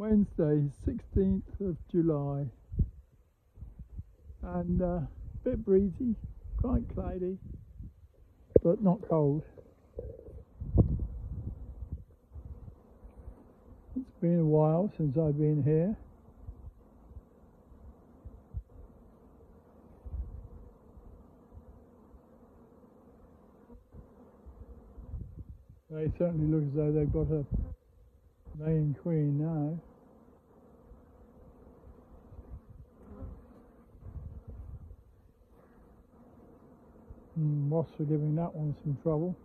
Wednesday, 16th of July, and a bit breezy, quite cloudy, but not cold. It's been a while since I've been here. They certainly look as though they've got a main queen now. Wasps are giving that one some trouble.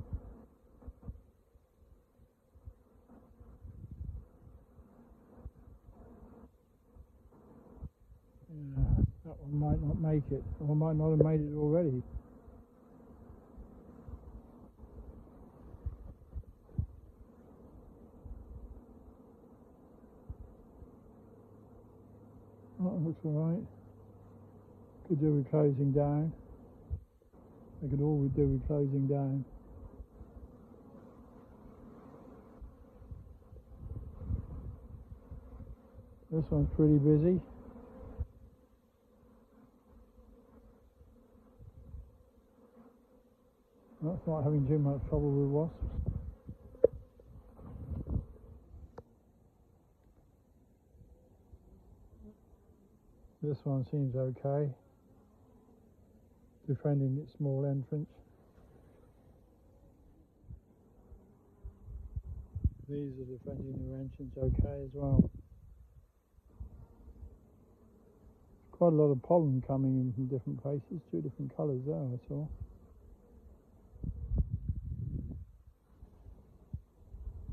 Yeah, that one might not make it, or might not have made it already. Oh, looks alright. Could do with closing down. They could always do with closing down. This one's pretty busy. That's not having too much trouble with wasps. This one seems okay, defending its small entrance. These are defending their entrance okay as well. Quite a lot of pollen coming in from different places, two different colours there I saw.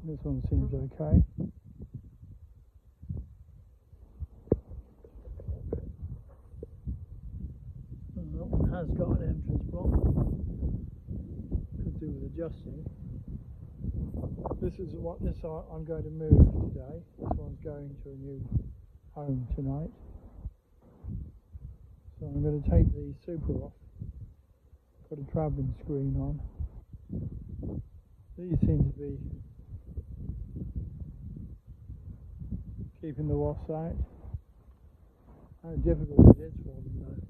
This one seems okay. That one has got an entrance block. Could do with adjusting. This is what I'm going to move today. This one's going to a new home tonight. So I'm going to take the super off, put a travelling screen on. These seem to be keeping the wasps out. How difficult it is for them though.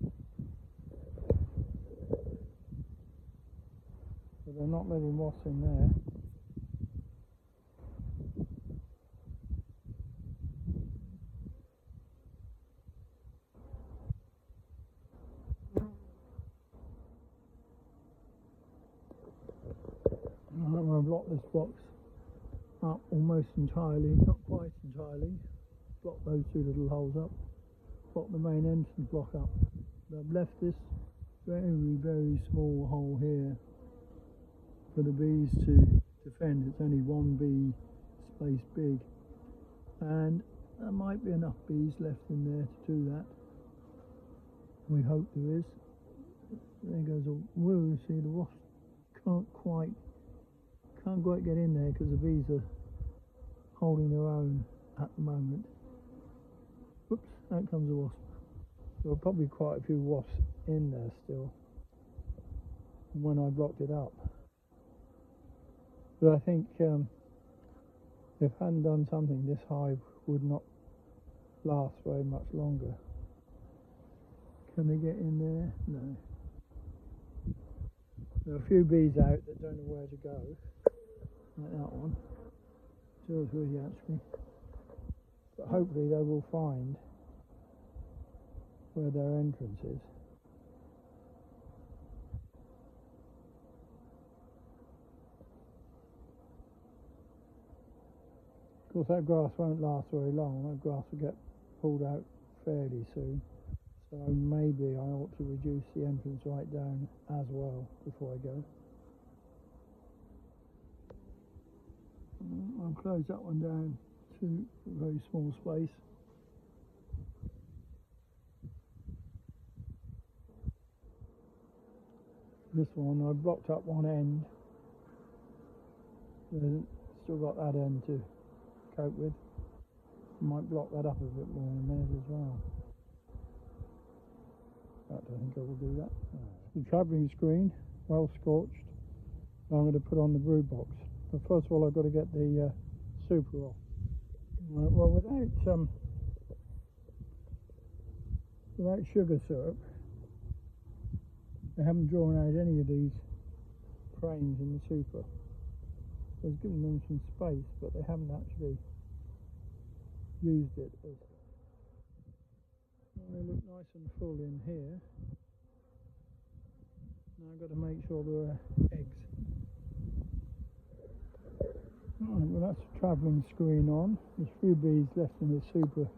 But they're not letting wasps in there. I'm going to block this box up almost entirely, not quite entirely. Block those two little holes up. Block the main entrance block up. I've left this very small hole here for the bees to defend. It's only one bee space big, and there might be enough bees left in there to do that. We hope there is. There goes a woo. See, the wasp can't quite get in there because the bees are holding their own at the moment. Whoops, out comes a wasp. There were probably quite a few wasps in there still when I blocked it up. But I think if I hadn't done something, this hive would not last very much longer. Can they get in there? No. There are a few bees out that don't know where to go. Like that one. Two or three actually. But hopefully they will find where their entrance is. Of course that grass won't last very long. That grass will get pulled out fairly soon. So maybe I ought to reduce the entrance right down as well before I go. I'll close that one down to a very small space. This one, I blocked up one end. Still got that end to cope with. Might block that up a bit more in a minute as well. But I think I will do that. The travelling screen, well scorched. I'm going to put on the brood box. But first of all, I've got to get the super off. Right, well, without sugar syrup, they haven't drawn out any of these frames in the super. So it's given them some space, but they haven't actually used it. They look nice and full in here. Now I've got to make sure there are eggs. Right, well, that's the travelling screen on. There's a few bees left in the super to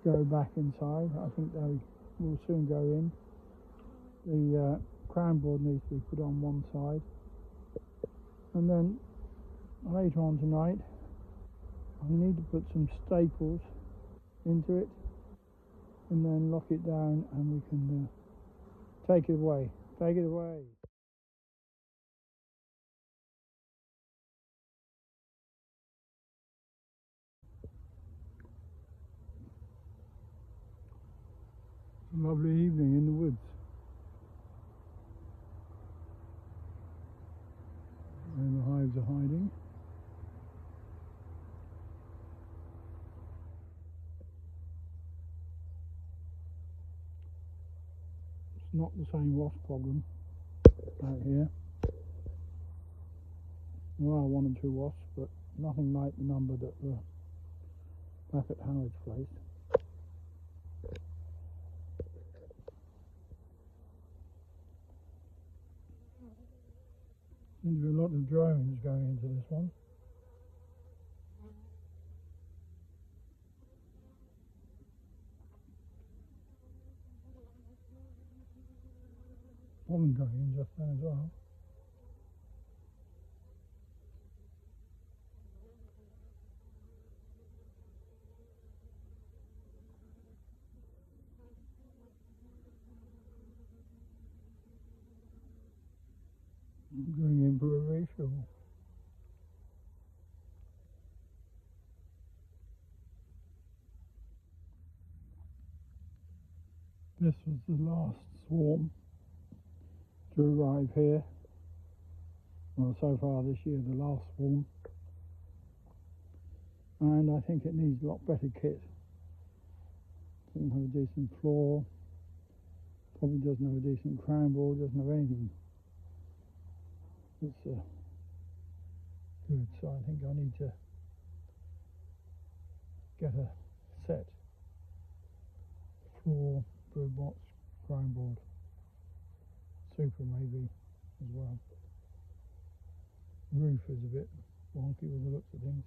go back inside. I think they will soon go in. The crown board needs to be put on one side, and then later on tonight I need to put some staples into it and then lock it down, and we can take it away. Take it away. It's a lovely evening in the woods. And the hives are hiding. It's not the same wasp problem out here. There are one or two wasps, but nothing like the number that were back at Howard's place. Seems to be a lot of drones going into this one. Pollen going in just then as well. I'm going in for a refill. This was the last swarm to arrive here. Well, so far this year, the last swarm. And I think it needs a lot better kit. Doesn't have a decent floor. Probably doesn't have a decent crown board. Doesn't have anything. It's good. So I think I need to get a set floor, brood box, crown board, super maybe as well. The roof is a bit wonky with the looks of things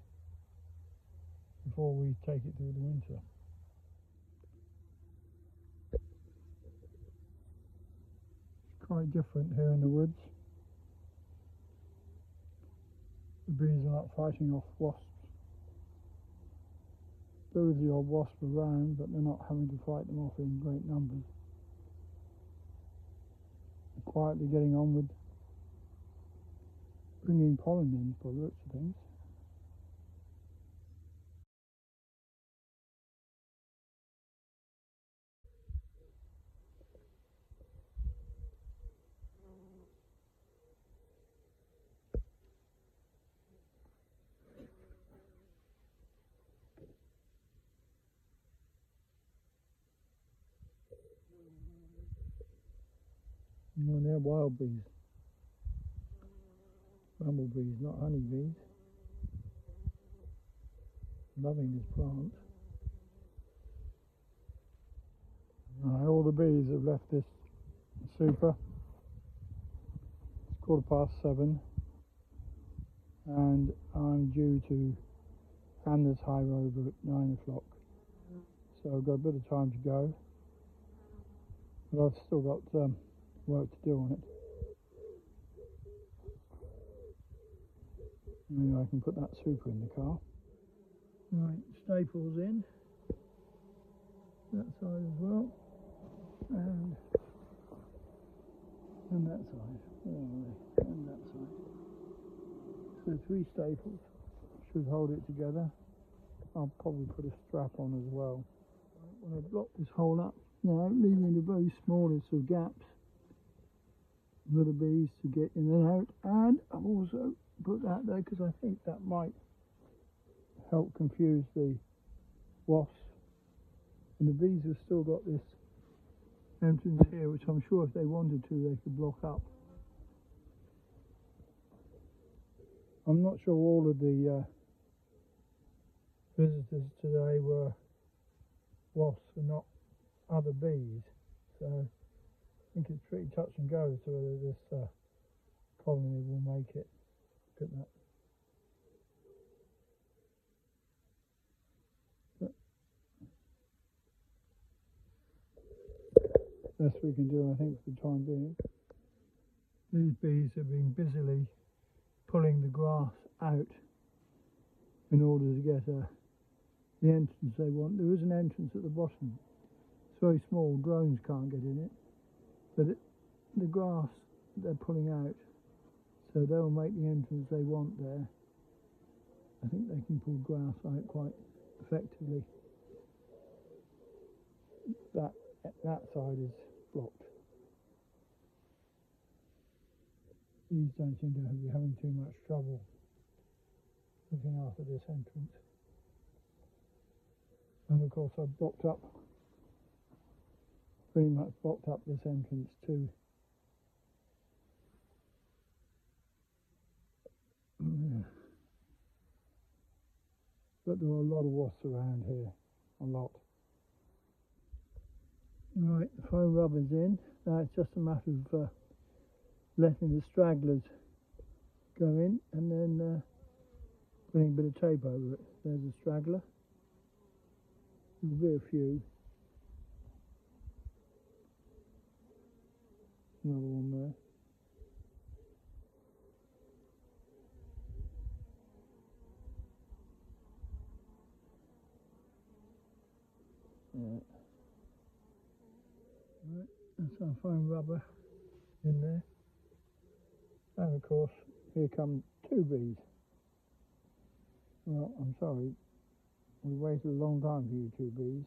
before we take it through the winter. It's quite different here in the woods. The bees are not fighting off wasps. There is the odd wasp around, but they're not having to fight them off in great numbers. They're quietly getting on with bringing pollen in for the looks of things. No, they're wild bees. Bumblebees, not honeybees. Loving this plant. All the bees have left this super. It's 7:15 and I'm due to hand this hive over at 9 o'clock. So I've got a bit of time to go, but I've still got work to do on it. Maybe I can put that super in the car. Right, staples in that side as well, and that side, and that side. So 3 staples should hold it together. I'll probably put a strap on as well. When I block this hole up now, leaving the very smallest of gaps for the bees to get in and out, and I've also put that there because I think that might help confuse the wasps. And the bees have still got this entrance here, which I'm sure if they wanted to, they could block up. I'm not sure all of the visitors today were wasps and not other bees, so I think it's pretty touch and go as to whether this colony will make it. Look at that. Best we can do, I think, for the time being. These bees have been busily pulling the grass out in order to get the entrance they want. There is an entrance at the bottom. It's very small, drones can't get in it, but the grass they're pulling out, so they'll make the entrance they want there. I think they can pull grass out quite effectively. That side is blocked. These don't seem to be having too much trouble looking after this entrance. And of course I've pretty much blocked up this entrance too. But there are a lot of wasps around here, a lot. Right, the foam rubber's in. Now it's just a matter of letting the stragglers go in and then putting a bit of tape over it. There's a straggler. There'll be a few. Another one there. Yeah. Right, that's our foam rubber in there. And of course, here come two bees. Well, I'm sorry, we waited a long time for you two bees.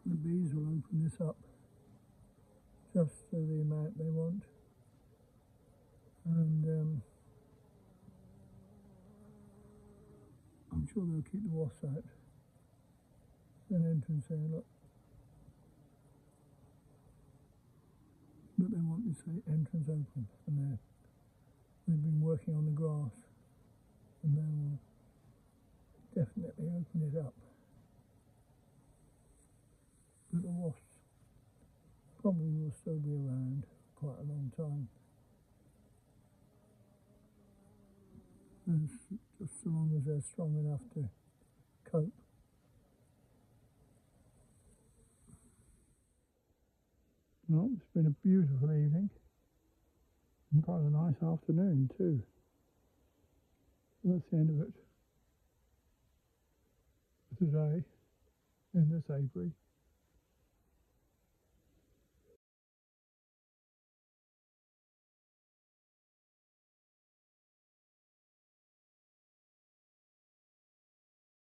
The bees will open this up just to the amount they want, and I'm sure they'll keep the wasps out. There's an entrance there, look. But they want this entrance open, and they've been working on the grass, and they will definitely open it up. But the wasps probably will still be around quite a long time. And just so long as they're strong enough to cope. Well, it's been a beautiful evening and quite a nice afternoon too. That's the end of it for today in this apiary.